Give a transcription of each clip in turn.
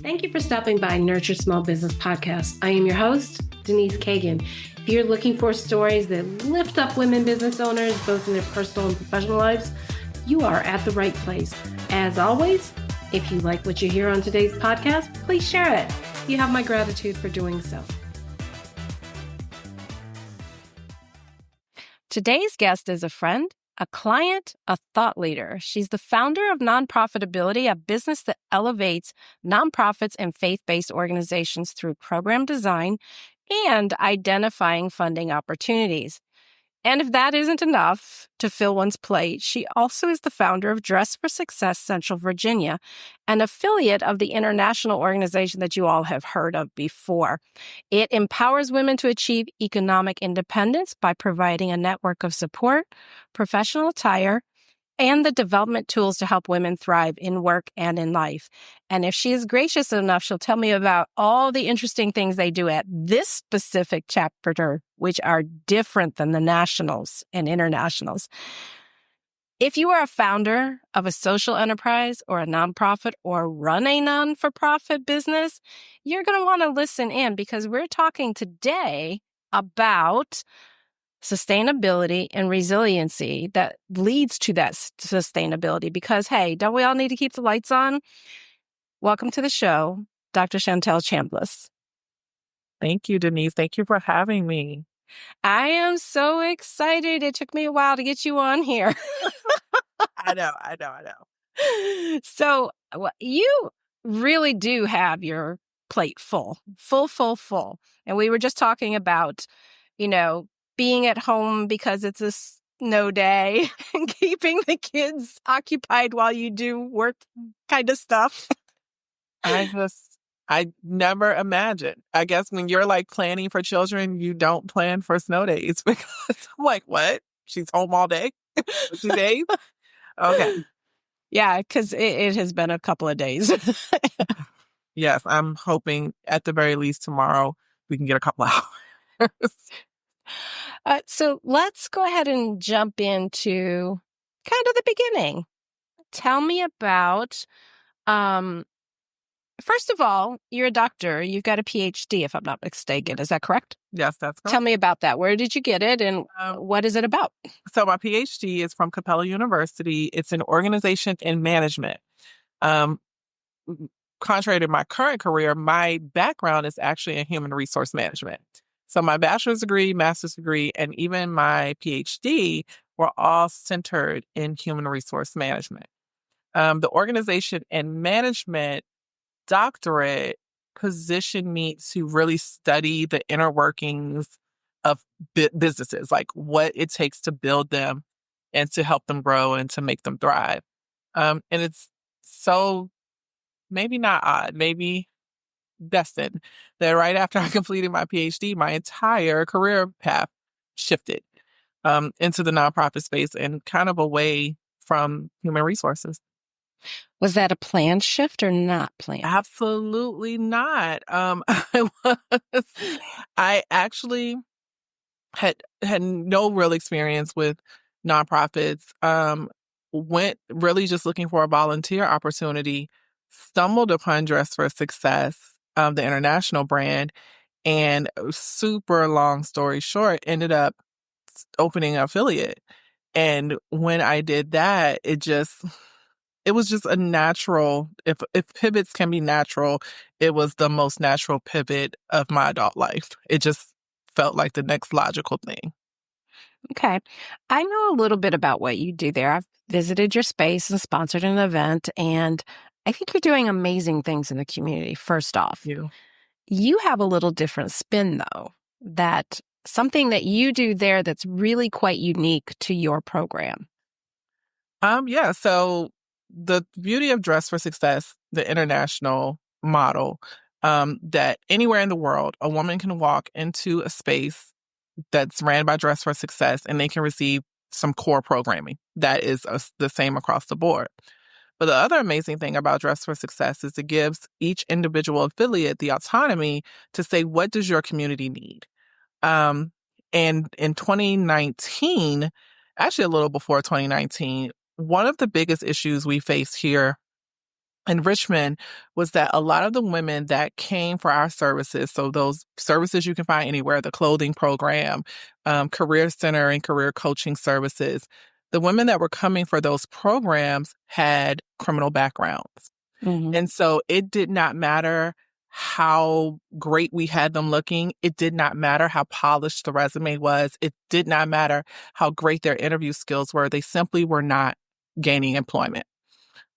Thank you for stopping by Nurture Small Business Podcast. I am your host, Denise Cagan. If you're looking for stories that lift up women business owners, both in their personal and professional lives, you are at the right place. As always, if you like what you hear on today's podcast, please share it. You have my gratitude for doing so. Today's guest is a friend, a client, a thought leader. She's the founder of Nonprofitability, a business that elevates nonprofits and faith-based organizations through program design and identifying funding opportunities. And if that isn't enough to fill one's plate, she also is the founder of Dress for Success Central Virginia, an affiliate of the international organization that you all have heard of before. It empowers women to achieve economic independence by providing a network of support, professional attire, and the development tools to help women thrive in work and in life. And if she is gracious enough, she'll tell me about all the interesting things they do at this specific chapter, which are different than the nationals and internationals. If you are a founder of a social enterprise or a nonprofit or run a non-for-profit business, you're going to want to listen in because we're talking today about sustainability and resiliency that leads to that sustainability because, hey, don't we all need to keep the lights on? Welcome to the show, Dr. Chantel Chambliss. Thank you, Denise. Thank you for having me. I am so excited. It took me a while to get you on here. I know. So you really do have your plate full. And we were just talking about, being at home because it's a snow day and keeping the kids occupied while you do work kind of stuff. I never imagined. I guess when you're like planning for children, you don't plan for snow days because I'm like, what? She's home all day? 2 days? Okay. Yeah, because it has been a couple of days. Yes, I'm hoping at the very least tomorrow we can get a couple hours. So let's go ahead and jump into kind of the beginning. Tell me about, first of all, you're a doctor. You've got a PhD, if I'm not mistaken. Is that correct? Yes, that's correct. Tell me about that. Where did you get it and what is it about? So my PhD is from Capella University. It's in organization and management. Contrary to my current career, my background is actually in human resource management. So my bachelor's degree, master's degree, and even my PhD were all centered in human resource management. The organization and management doctorate positioned me to really study the inner workings of businesses, like what it takes to build them and to help them grow and to make them thrive. And it's so maybe not odd, maybe destined that right after I completed my PhD, my entire career path shifted into the nonprofit space and kind of away from human resources. Was that a planned shift or not planned? Absolutely not. I actually had no real experience with nonprofits. Went really just looking for a volunteer opportunity, stumbled upon Dress for Success, the international brand, and super long story short, ended up opening an affiliate. And when I did that, it was just a natural, if pivots can be natural, it was the most natural pivot of my adult life. It just felt like the next logical thing. Okay. I know a little bit about what you do there. I've visited your space and sponsored an event, and I think you're doing amazing things in the community, first off. You have a little different spin, though, that something that you do there that's really quite unique to your program. Yeah. So the beauty of Dress for Success, the international model, that anywhere in the world, a woman can walk into a space that's ran by Dress for Success and they can receive some core programming that is the same across the board. But the other amazing thing about Dress for Success is it gives each individual affiliate the autonomy to say, what does your community need? And in 2019, actually a little before 2019, one of the biggest issues we face here in Richmond was that a lot of the women that came for our services, so those services you can find anywhere, the clothing program, career center and career coaching services, the women that were coming for those programs had criminal backgrounds. Mm-hmm. And so it did not matter how great we had them looking. It did not matter how polished the resume was. It did not matter how great their interview skills were. They simply were not gaining employment.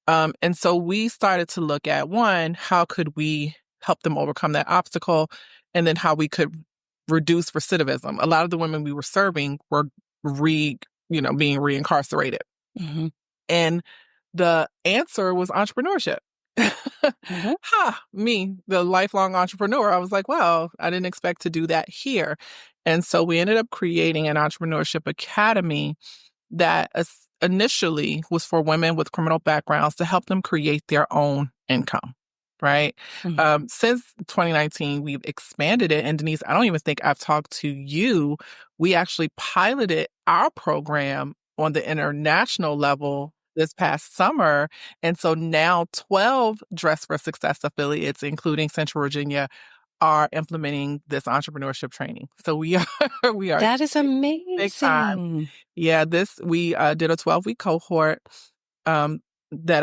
And so we started to look at, one, how could we help them overcome that obstacle? And then how we could reduce recidivism. A lot of the women we were serving were being reincarcerated. Mm-hmm. And the answer was entrepreneurship. Mm-hmm. Me, the lifelong entrepreneur. I was like, well, I didn't expect to do that here. And so we ended up creating an entrepreneurship academy that initially was for women with criminal backgrounds to help them create their own income, right? Mm-hmm. Since 2019, we've expanded it. And Denise, I don't even think I've talked to you. We actually piloted our program on the international level this past summer. And so now 12 Dress for Success affiliates, including Central Virginia, are implementing this entrepreneurship training. So we are That is big time. amazing. Yeah, we did a 12-week cohort that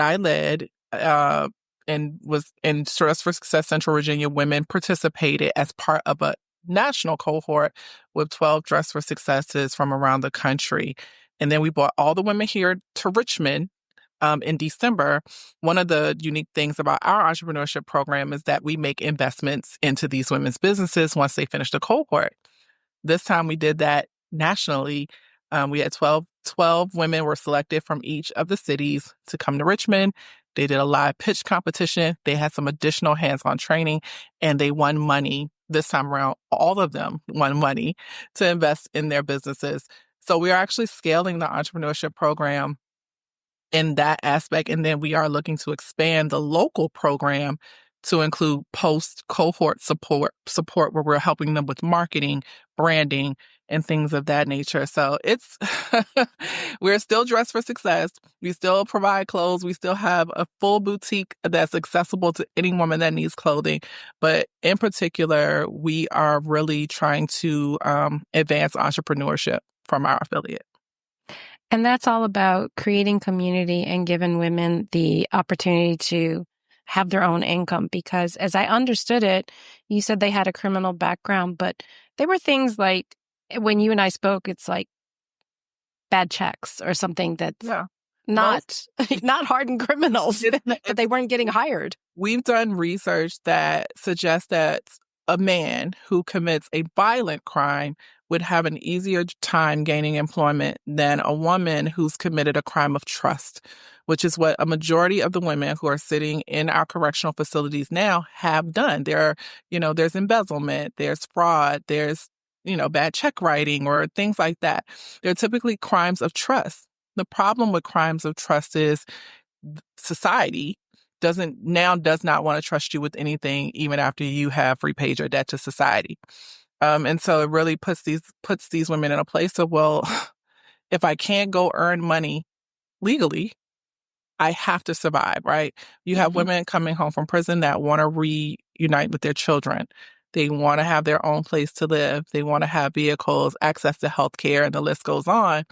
I led, and was in Dress for Success Central Virginia. Women participated as part of a national cohort with 12 Dress for Successes from around the country. And then we brought all the women here to Richmond in December. One of the unique things about our entrepreneurship program is that we make investments into these women's businesses once they finish the cohort. This time we did that nationally. We had 12 women were selected from each of the cities to come to Richmond. They did a live pitch competition. They had some additional hands-on training, and they won money. This time around, all of them won money to invest in their businesses. So we are actually scaling the entrepreneurship program in that aspect. And then we are looking to expand the local program to include post-cohort support where we're helping them with marketing, branding, and things of that nature. So it's, we're still Dressed for Success. We still provide clothes. We still have a full boutique that's accessible to any woman that needs clothing. But in particular, we are really trying to advance entrepreneurship from our affiliate. And that's all about creating community and giving women the opportunity to have their own income. Because as I understood it, you said they had a criminal background, but there were things like, when you and I spoke, it's like bad checks or something that's not hardened criminals, but they weren't getting hired. We've done research that suggests that a man who commits a violent crime would have an easier time gaining employment than a woman who's committed a crime of trust, which is what a majority of the women who are sitting in our correctional facilities now have done. There's embezzlement, there's fraud, there's, bad check writing or things like that. They're typically crimes of trust. The problem with crimes of trust is society does not want to trust you with anything, even after you have repaid your debt to society. And so it really puts these women in a place of, well, if I can't go earn money legally, I have to survive, right? You have women coming home from prison that want to reunite with their children. They want to have their own place to live. They want to have vehicles, access to healthcare, and the list goes on.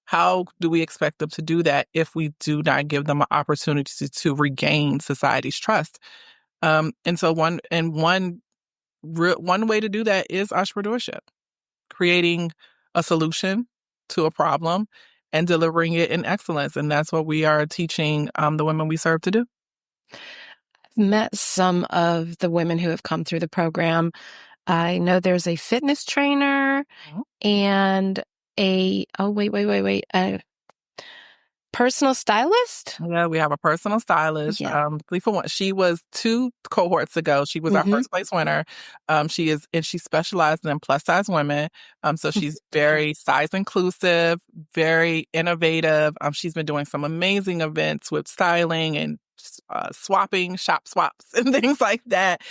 How do we expect them to do that if we do not give them an opportunity to regain society's trust? And so one way to do that is entrepreneurship, creating a solution to a problem and delivering it in excellence. And that's what we are teaching the women we serve to do. I've met some of the women who have come through the program. I know there's a fitness trainer and a personal stylist. Yeah, we have a personal stylist. Yeah. She was 2 cohorts ago. She was our first place winner. She specializes in plus size women. So she's very size inclusive, very innovative. She's been doing some amazing events with styling and shop swaps and things like that,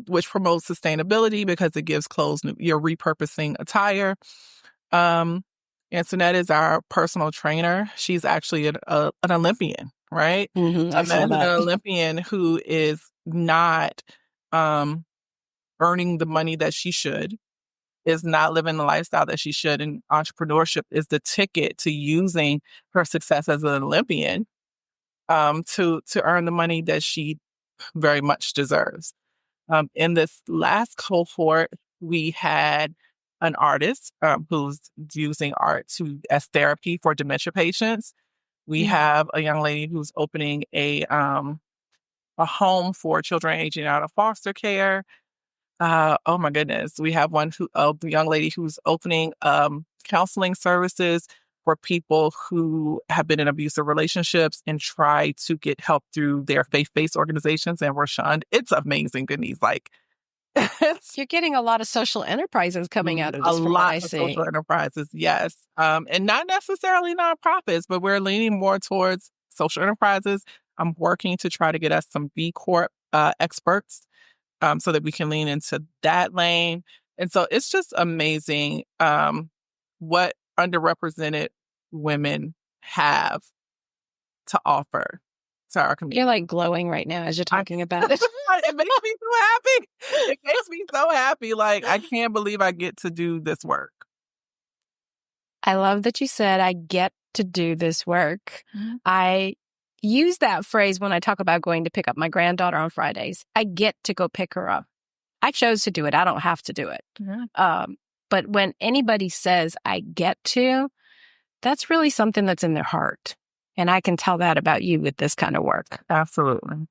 which promotes sustainability because it gives clothes, you're repurposing attire. And Sonette is our personal trainer. She's actually an Olympian. right? I saw Imagine an that. Olympian who is not um, earning the money that she should, is not living the lifestyle that she should, and entrepreneurship is the ticket to using her success as an Olympian to earn the money that she very much deserves. In this last cohort, we had an artist who's using art as therapy for dementia patients. We have a young lady who's opening a home for children aging out of foster care. Oh my goodness. We have a young lady who's opening counseling services for people who have been in abusive relationships and try to get help through their faith-based organizations and were shunned. It's amazing, Denise. Like, it's You're getting a lot of social enterprises coming out of a this from what lot I of social see. enterprises, yes. And not necessarily nonprofits, but we're leaning more towards social enterprises. I'm working to try to get us some B Corp experts so that we can lean into that lane. And so it's just amazing what underrepresented women have to offer to our community. You're like glowing right now as you're talking about it. It makes me so happy. It makes me so happy. Like, I can't believe I get to do this work. I love that you said, I get to do this work. I use that phrase when I talk about going to pick up my granddaughter on Fridays. I get to go pick her up. I chose to do it. I don't have to do it. But when anybody says I get to, that's really something that's in their heart. And I can tell that about you with this kind of work. Absolutely.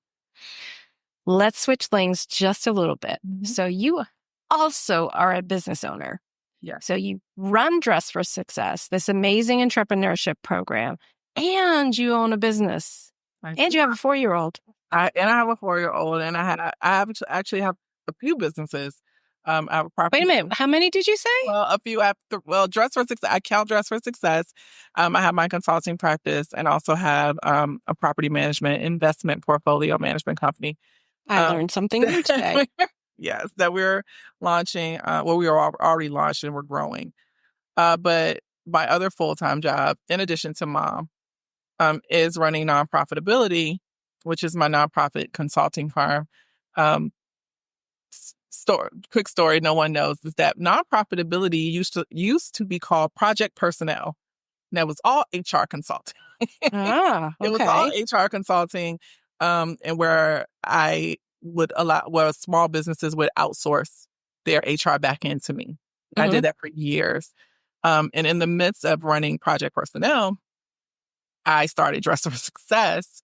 Let's switch lanes just a little bit. So you also are a business owner. Yeah. So you run Dress for Success, this amazing entrepreneurship program, and you own a business. And you have a 4-year-old. I have a 4-year-old, and actually have a few businesses. I have a property. Wait a minute. How many did you say? Well, a few after. Well, Dress for Success. I count Dress for Success. I have my consulting practice, and also have a property management investment portfolio management company. I learned something new today. Yes, that we're launching. Well, we are already launched and we're growing. But my other full-time job, in addition to mom, is running Nonprofitability, which is my nonprofit consulting firm. Quick story, no one knows, is that Nonprofitability used to be called Project Personnel. And that was all HR consulting. Okay. It was all HR consulting, and where small businesses would outsource their HR back into me. I did that for years. And in the midst of running Project Personnel, I started Dress for Success.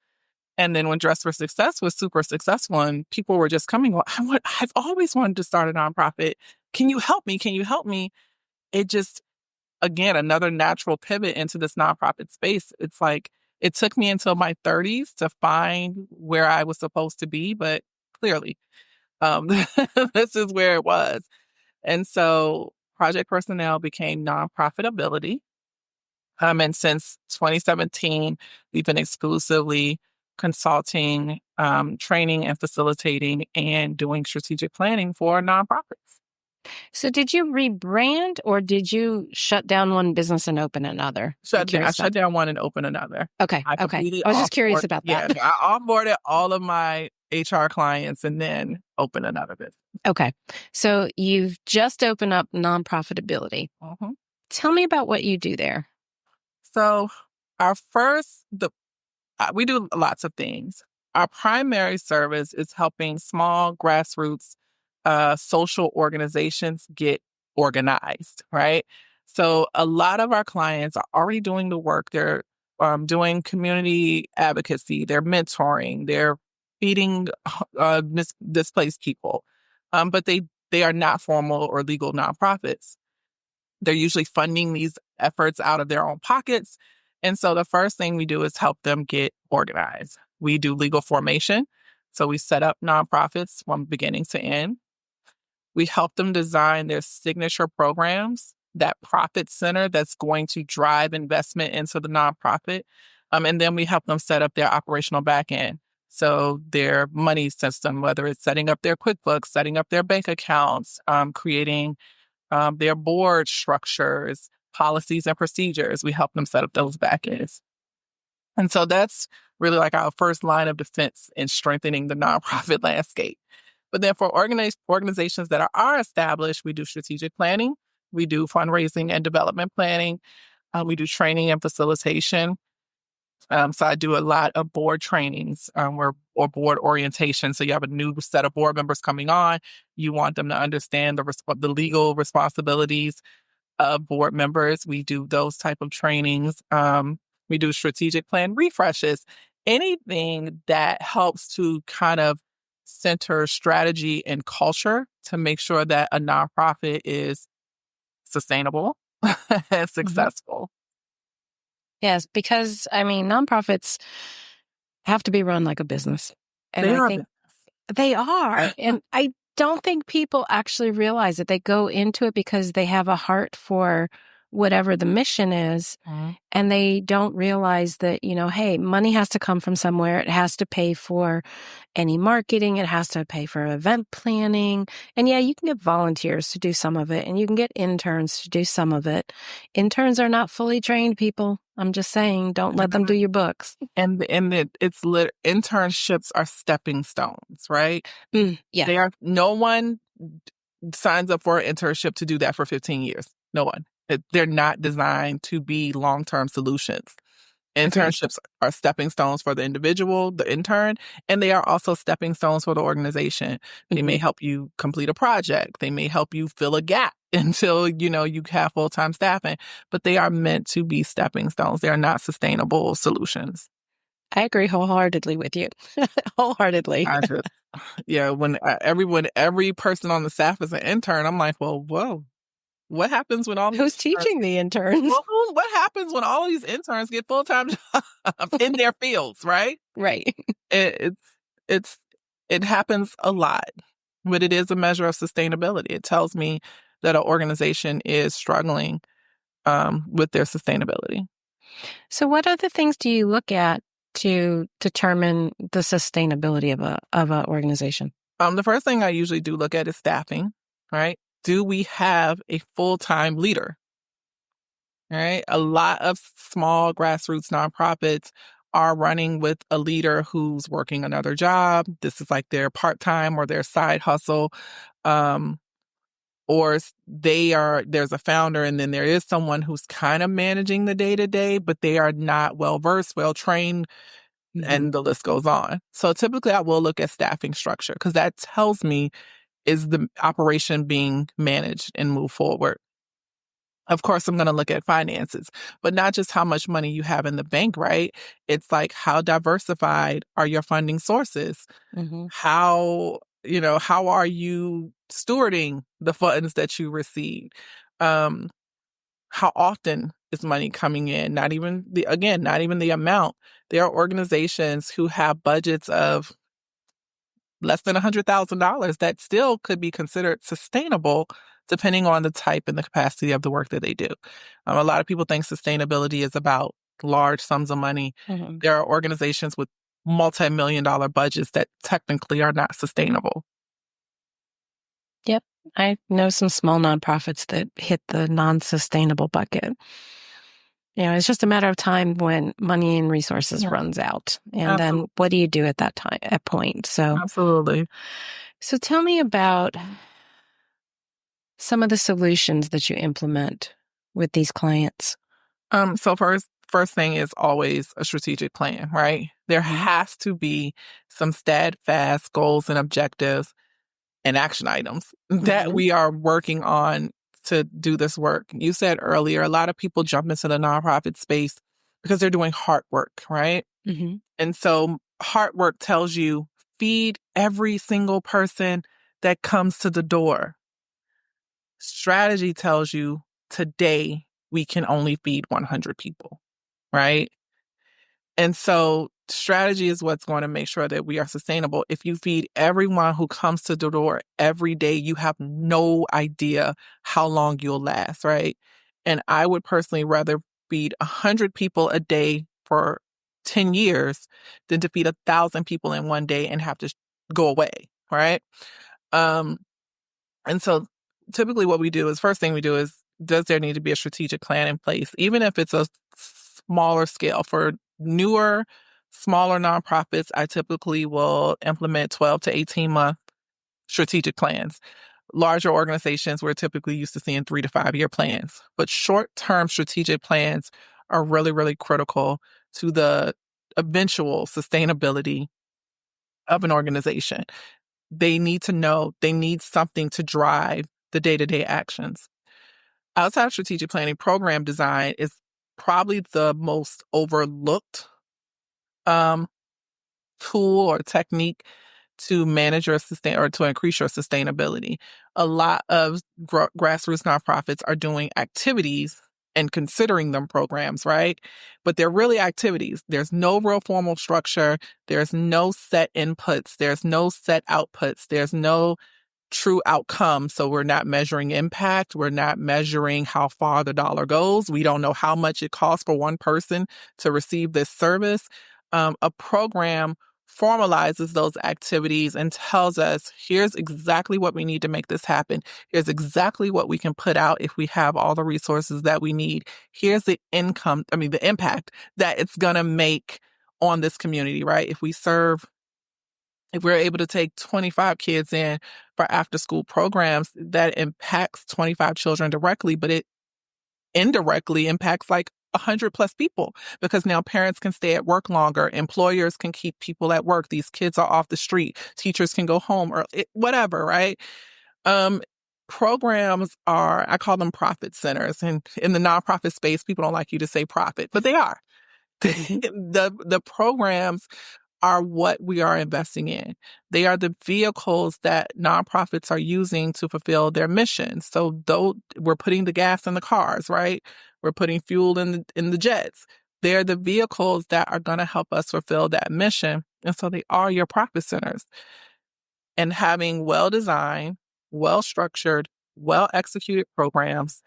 And then when Dress for Success was super successful and people were just coming, well, I've always wanted to start a nonprofit. Can you help me? Can you help me? It just, again, another natural pivot into this nonprofit space. It's like, it took me until my 30s to find where I was supposed to be, but clearly, this is where it was. And so Project Personnel became Nonprofitability. And since 2017, we've been exclusively consulting, training and facilitating and doing strategic planning for nonprofits. So did you rebrand or did you shut down one business and open another? I shut down one and opened another. Okay. I was just curious about that. Yeah, I onboarded all of my HR clients and then opened another business. Okay. So you've just opened up Nonprofitability. Tell me about what you do there. So we do lots of things. Our primary service is helping small grassroots social organizations get organized, right? So a lot of our clients are already doing the work. They're doing community advocacy. They're mentoring. They're feeding displaced people. But they are not formal or legal nonprofits. They're usually funding these efforts out of their own pockets. And so the first thing we do is help them get organized. We do legal formation. So we set up nonprofits from beginning to end. We help them design their signature programs, that profit center that's going to drive investment into the nonprofit. And then we help them set up their operational backend. So their money system, whether it's setting up their QuickBooks, setting up their bank accounts, creating their board structures, policies, and procedures. We help them set up those backends. And so that's really like our first line of defense in strengthening the nonprofit landscape. But then for organizations that are established, we do strategic planning, we do fundraising and development planning, we do training and facilitation. So I do a lot of board trainings or board orientation. So you have a new set of board members coming on. You want them to understand the legal responsibilities of board members. We do those type of trainings. We do strategic plan refreshes. Anything that helps to kind of center strategy and culture to make sure that a nonprofit is sustainable and successful. Yes, because I mean, nonprofits have to be run like a business. And They I are think they are. And I don't think people actually realize that they go into it because they have a heart for whatever the mission is. Mhm. And they don't realize that, you know, hey, money has to come from somewhere. It has to pay for any marketing. It has to pay for event planning. And yeah, you can get volunteers to do some of it, and you can get interns to do some of it. Interns are not fully trained people. I'm just saying, don't let them do your books. Internships are stepping stones, right? Yeah. No one signs up for an internship to do that for 15 years. No one. They're not designed to be long-term solutions. Internships are stepping stones for the individual, the intern, and they are also stepping stones for the organization. They may help you complete a project. They may help you fill a gap until, you have full-time staffing, but they are meant to be stepping stones. They are not sustainable solutions. I agree wholeheartedly with you. Wholeheartedly. When every person on the staff is an intern, I'm like, well, whoa. What happens when all who's teaching the interns? Well, what happens when all these interns get full-time jobs in their fields, right? Right. It happens a lot, but it is a measure of sustainability. It tells me that an organization is struggling with their sustainability. So, what other things do you look at to determine the sustainability of a organization? The first thing I usually do look at is staffing, right? Do we have a full-time leader? All right. A lot of small grassroots nonprofits are running with a leader who's working another job. This is like their part-time or their side hustle. Or there's a founder, and then there is someone who's kind of managing the day-to-day, but they are not well-versed, well-trained, and the list goes on. So typically I will look at staffing structure because that tells me, is the operation being managed and move forward? Of course, I'm going to look at finances, but not just how much money you have in the bank, right? It's like, how diversified are your funding sources? How are you stewarding the funds that you receive? How often is money coming in? Not even the amount. There are organizations who have budgets of less than $100,000 that still could be considered sustainable depending on the type and the capacity of the work that they do. A lot of people think sustainability is about large sums of money. There are organizations with multi-million-dollar budgets that technically are not sustainable. Yep. I know some small nonprofits that hit the non-sustainable bucket. It's just a matter of time when money and resources runs out. And then what do you do at that point? So absolutely. So tell me about some of the solutions that you implement with these clients. So first thing is always a strategic plan, right? There has to be some steadfast goals and objectives and action items that we are working on to do this work. You said earlier, a lot of people jump into the nonprofit space because they're doing hard work, right? And so hard work tells you, feed every single person that comes to the door. Strategy tells you, today we can only feed 100 people, right? And so strategy is what's going to make sure that we are sustainable. If you feed everyone who comes to the door every day, you have no idea how long you'll last, right? And I would personally rather feed 100 people a day for 10 years than to feed 1,000 people in one day and have to go away, right? And so typically what we do is, first thing we do is, does there need to be a strategic plan in place? Even if it's a smaller scale for Newer, smaller nonprofits, I typically will implement 12 to 18-month strategic plans. Larger organizations, we're typically used to seeing 3 to 5 year plans. But short-term strategic plans are really, really critical to the eventual sustainability of an organization. They need to know, they need something to drive the day-to-day actions. Outside of strategic planning, program design is probably the most overlooked tool or technique to manage or to increase your sustainability. A lot of grassroots nonprofits are doing activities and considering them programs, right? But they're really activities. There's no real formal structure. There's no set inputs. There's no set outputs. There's no true outcome. So we're not measuring impact. We're not measuring how far the dollar goes. We don't know how much it costs for one person to receive this service. A program formalizes those activities and tells us, here's exactly what we need to make this happen. Here's exactly what we can put out if we have all the resources that we need. Here's the impact that it's going to make on this community, right? If we're able to take 25 kids in for after school programs, that impacts 25 children directly, but it indirectly impacts like 100 plus people, because now parents can stay at work longer. Employers can keep people at work. These kids are off the street. Teachers can go home or whatever, right? Programs are, I call them profit centers. And in the nonprofit space, people don't like you to say profit, but they are. The programs are what we are investing in. They are the vehicles that nonprofits are using to fulfill their mission. So though we're putting the gas in the cars, right? We're putting fuel in the jets. They're the vehicles that are going to help us fulfill that mission. And so they are your profit centers. And having well-designed, well-structured, well-executed programs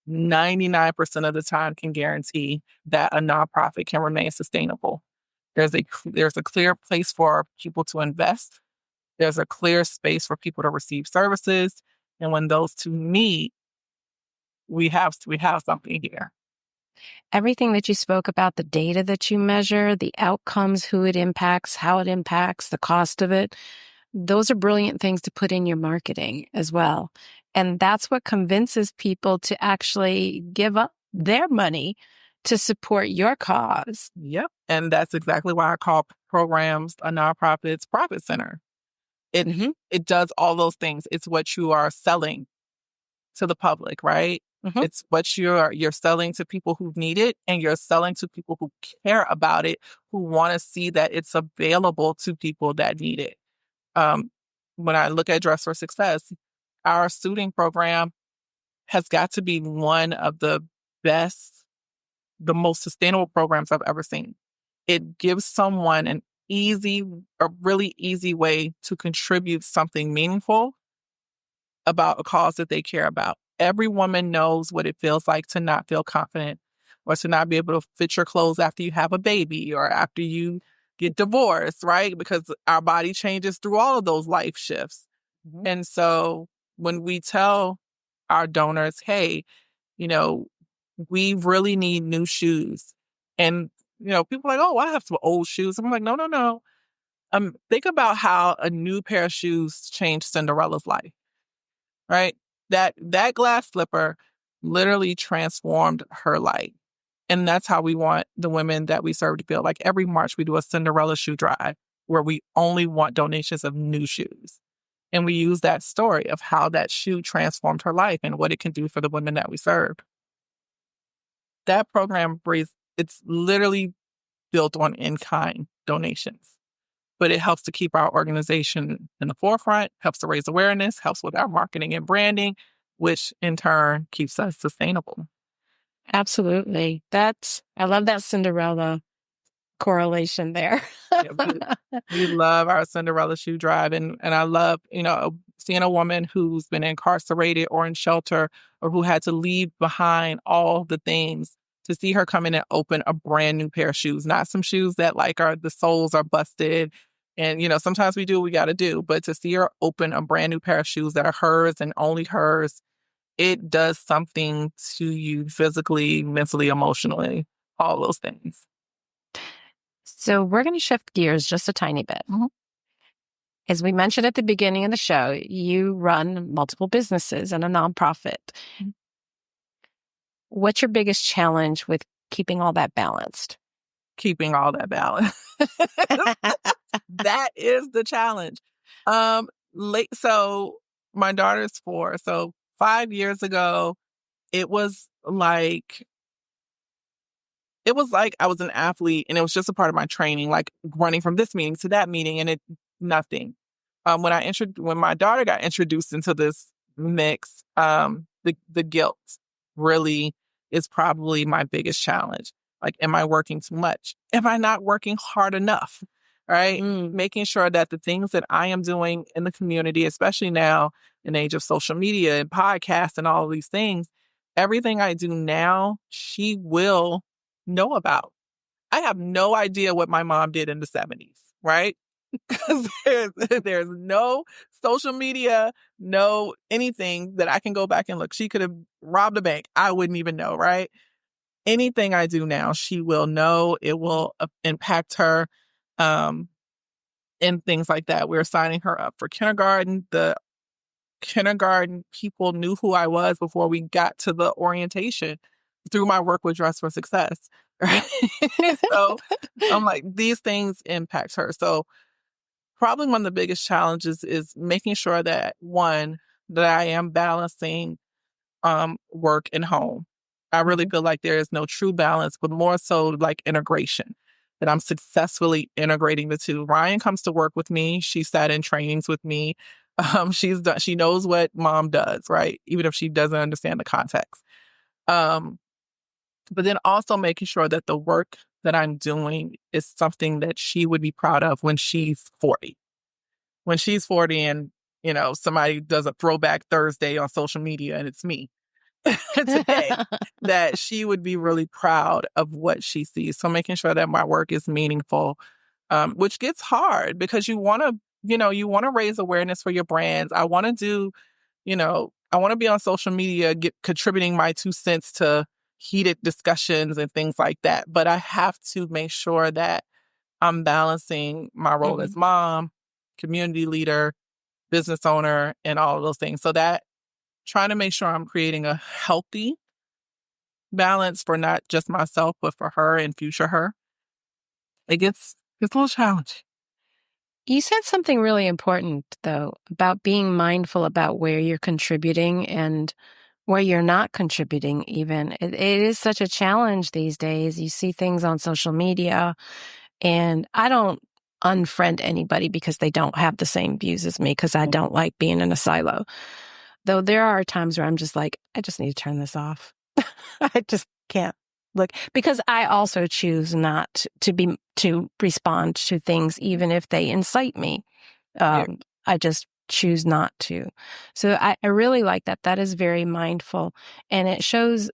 99% of the time can guarantee that a nonprofit can remain sustainable. There's a clear place for people to invest. There's a clear space for people to receive services. And when those two meet, we have something here. Everything that you spoke about, the data that you measure, the outcomes, who it impacts, how it impacts, the cost of it, those are brilliant things to put in your marketing as well. And that's what convinces people to actually give up their money to support your cause. Yep. And that's exactly why I call programs a nonprofit's profit center. It does all those things. It's what you are selling to the public, right? It's what you're selling to people who need it, and you're selling to people who care about it, who want to see that it's available to people that need it. When I look at Dress for Success, our student program has got to be one of the best, the most sustainable programs I've ever seen. It gives someone a really easy way to contribute something meaningful about a cause that they care about. Every woman knows what it feels like to not feel confident, or to not be able to fit your clothes after you have a baby or after you get divorced, right? Because our body changes through all of those life shifts. And so when we tell our donors, hey, we really need new shoes. And, people are like, oh, I have some old shoes. I'm like, no. Think about how a new pair of shoes changed Cinderella's life, right? That glass slipper literally transformed her life. And that's how we want the women that we serve to feel. Like every March, we do a Cinderella shoe drive where we only want donations of new shoes. And we use that story of how that shoe transformed her life and what it can do for the women that we serve. That program it's literally built on in-kind donations, but it helps to keep our organization in the forefront, helps to raise awareness, helps with our marketing and branding, which in turn keeps us sustainable. Absolutely. I love that Cinderella correlation there. We love our Cinderella shoe drive. And I love, seeing a woman who's been incarcerated or in shelter or who had to leave behind all the things, to see her come in and open a brand new pair of shoes, not some shoes that the soles are busted. And, sometimes we do what we got to do, but to see her open a brand new pair of shoes that are hers and only hers, it does something to you physically, mentally, emotionally, all those things. So we're going to shift gears just a tiny bit. Mhm. As we mentioned at the beginning of the show, you run multiple businesses and a nonprofit. Mhm. What's your biggest challenge with keeping all that balanced? Keeping all that balance. That is the challenge. So my daughter's 4. So 5 years ago, it was like I was an athlete and it was just a part of my training, like running from this meeting to that meeting and nothing. When my daughter got introduced into this mix, the guilt really is probably my biggest challenge. Like, am I working too much? Am I not working hard enough? Right? Making sure that the things that I am doing in the community, especially now in the age of social media and podcasts and all of these things, everything I do now, she will know about. I have no idea what my mom did in the 70s, right? Because there's no social media, no anything that I can go back and look. She could have robbed a bank. I wouldn't even know, right? Anything I do now, she will know. It will impact her, and things like that. We're signing her up for kindergarten. The kindergarten people knew who I was before we got to the orientation through my work with Dress for Success. Right? So I'm like, these things impact her. So probably one of the biggest challenges is making sure that that I am balancing work and home. I really feel like there is no true balance, but more so like integration, that I'm successfully integrating the two. Ryan comes to work with me. She sat in trainings with me. She knows what mom does, right? Even if she doesn't understand the context. Um, but then also making sure that the work that I'm doing is something that she would be proud of when she's 40. When she's 40 and, somebody does a throwback Thursday on social media and it's me today, that she would be really proud of what she sees. So making sure that my work is meaningful, which gets hard because you want to raise awareness for your brands. I want to I want to be on social media, contributing my 2 cents to heated discussions and things like that. But I have to make sure that I'm balancing my role as mom, community leader, business owner, and all of those things. So that trying to make sure I'm creating a healthy balance for not just myself, but for her and future her. It's a little challenging. You said something really important, though, about being mindful about where you're contributing and where you're not contributing even. It is such a challenge these days. You see things on social media, and I don't unfriend anybody because they don't have the same views as me, because I don't like being in a silo. Though there are times where I'm just like, I just need to turn this off. I just can't look, because I also choose not to respond to things, even if they incite me. I just choose not to. So I really like that. That is very mindful, and it shows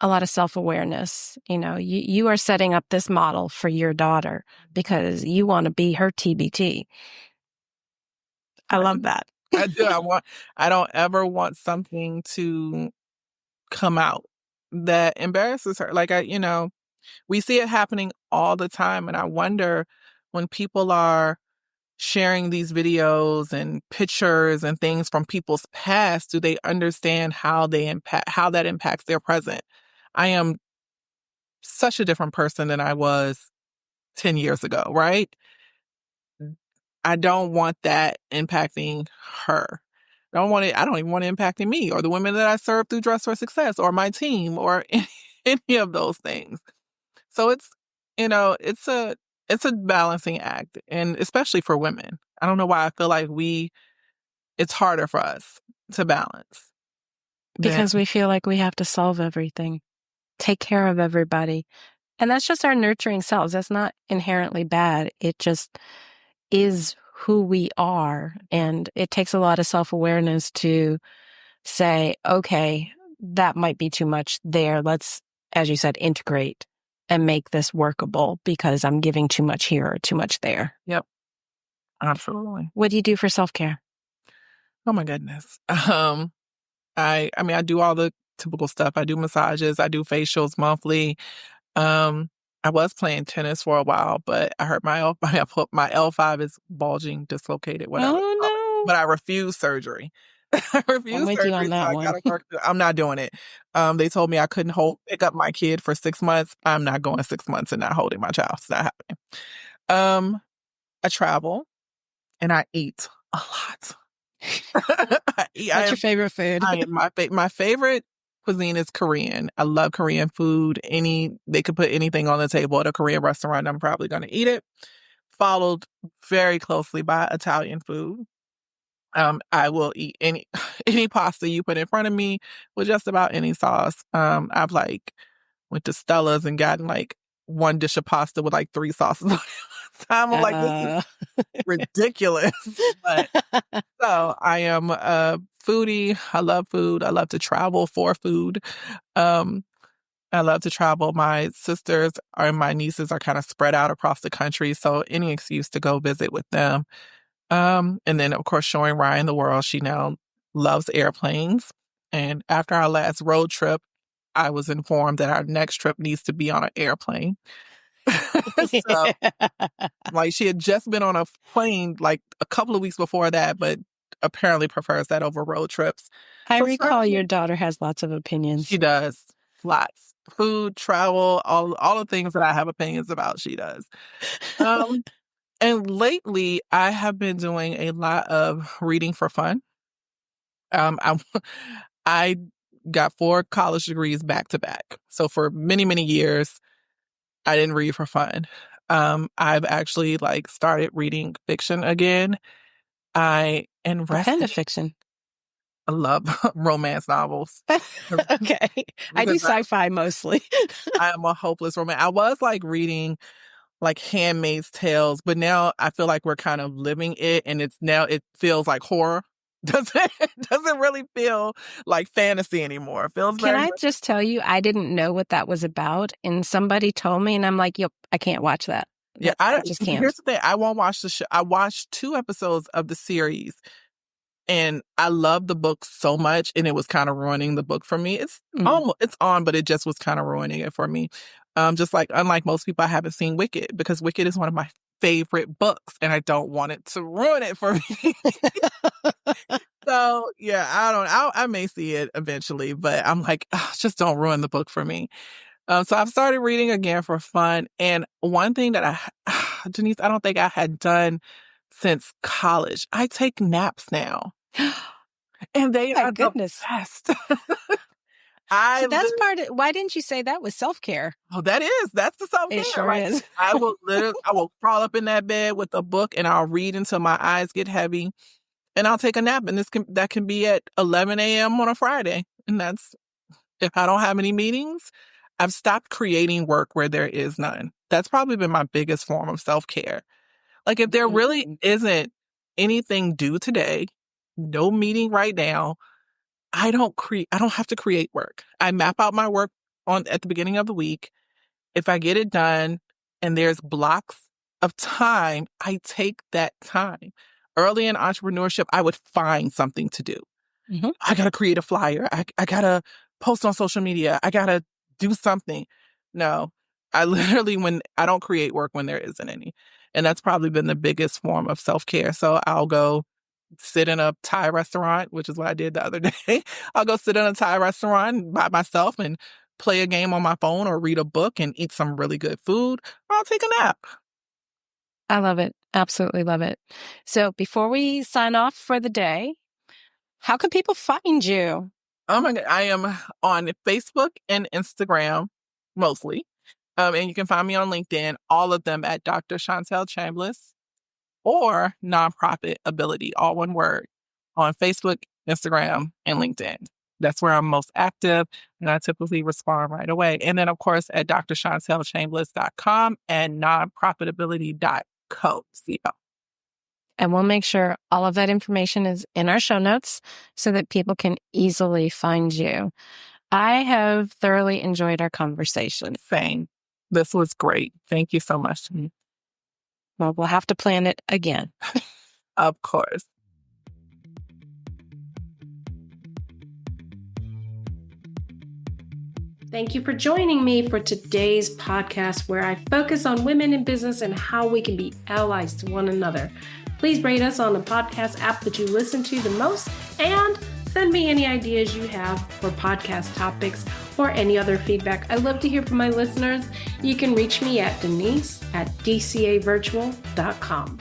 a lot of self-awareness. You are setting up this model for your daughter because you want to be her TBT. I love that. I do. I don't ever want something to come out that embarrasses her. Like we see it happening all the time. And I wonder, when people are sharing these videos and pictures and things from people's past, do they understand how that impacts their present? I am such a different person than I was 10 years ago, right? I don't want that impacting her. I don't even want it impacting me or the women that I serve through Dress for Success or my team or any of those things. So it's a balancing act, and especially for women. I don't know why I feel like it's harder for us to balance. Because we feel like we have to solve everything, take care of everybody. And that's just our nurturing selves. That's not inherently bad. It just is who we are. And it takes a lot of self-awareness to say, okay, that might be too much there. Let's, as you said, integrate and make this workable, because I'm giving too much here or too much there. Yep. Absolutely. What do you do for self-care? Oh my goodness. I do all the typical stuff. I do massages, I do facials monthly. I was playing tennis for a while, but I hurt my L5 is bulging, dislocated, whatever. Oh, no. But I refuse surgery. I I'm refuse with you on surgery, so that I one. gotta work. I'm not doing it. They told me I couldn't pick up my kid for 6 months. I'm not going 6 months and not holding my child. It's not happening. I travel and I eat a lot. What's your favorite food? My favorite cuisine is Korean. I love Korean food. They could put anything on the table at a Korean restaurant, I'm probably going to eat it. Followed very closely by Italian food. I will eat any any pasta you put in front of me with just about any sauce. I've like went to Stella's and gotten like one dish of pasta with like three sauces on it. I'm like, this is Uh, ridiculous. But so I am a foodie. I love food. I love to travel for food. Um, I love to travel. My sisters and my nieces are kind of spread out across the country, so any excuse to go visit with them. And then of course showing Ryan the world. She now loves airplanes. And after our last road trip, I was informed that our next trip needs to be on an airplane. So like she had just been on a plane like a couple of weeks before that, but apparently prefers that over road trips. I So recall your daughter has lots of opinions. she does lots. Food, travel, all the things that I have opinions about, she does. Um, and lately I have been doing a lot of reading for fun. I I got 4 college degrees back to back. So for many, many years, I didn't read for fun. I've actually like started reading fiction again. I What kind invested. of fiction? I love romance novels Okay. I do because sci-fi mostly. I am a hopeless romantic. I was like reading like Handmaid's Tales, but now I feel like we're kind of living it, and it feels like horror. Doesn't really feel like fantasy anymore. It feels Can very I much. just tell you, I didn't know what that was about, and somebody told me, and I'm like, yep, I can't watch that. Yeah, I just can't. here's the thing. I won't watch the show. I watched 2 episodes of the series, and I love the book so much, and it was kind of ruining the book for me. It's on, but it just was kind of ruining it for me. Just like unlike most people, I haven't seen Wicked because Wicked is one of my favorite books, and I don't want it to ruin it for me. So yeah, I may see it eventually, but I'm like, just don't ruin the book for me. So I've started reading again for fun, and one thing that Denise, I don't think I had done since college. I take naps now. And they My are the goodness. best. I See, that's literally, part of why didn't you say that was self-care? that's the It self-care. sure Like is. I will crawl up in that bed with a book and I'll read until my eyes get heavy and I'll take a nap. And that can be at 11 a.m. on a Friday. And that's, if I don't have any meetings, I've stopped creating work where there is none. That's probably been my biggest form of self-care. Like if there really isn't anything due today, no meeting right now, I don't have to create work. I map out my work at the beginning of the week. If I get it done and there's blocks of time, I take that time. Early in entrepreneurship, I would find something to do. Mhm. I got to create a flyer. I got to post on social media. I got to do something. No, I literally, when I don't create work when there isn't any. And that's probably been the biggest form of self-care. So I'll go sit in a Thai restaurant, which is what I did the other day. I'll go sit in a Thai restaurant by myself and play a game on my phone or read a book and eat some really good food. Or I'll take a nap. I love it. Absolutely love it. So before we sign off for the day, how can people find you? Oh my God. I am on Facebook and Instagram mostly. And you can find me on LinkedIn, all of them at Dr. Chantel Chambliss or Nonprofit Ability, all one word, on Facebook, Instagram, and LinkedIn. That's where I'm most active, and I typically respond right away. And then, of course, at drchantelchambliss.com and nonprofitability.co. And we'll make sure all of that information is in our show notes so that people can easily find you. I have thoroughly enjoyed our conversation. Same. This was great. Thank you so much. Well, we'll have to plan it again. Of course. Thank you for joining me for today's podcast, where I focus on women in business and how we can be allies to one another. Please rate us on the podcast app that you listen to the most, and send me any ideas you have for podcast topics or any other feedback. I love to hear from my listeners. You can reach me at Denise@dcavirtual.com.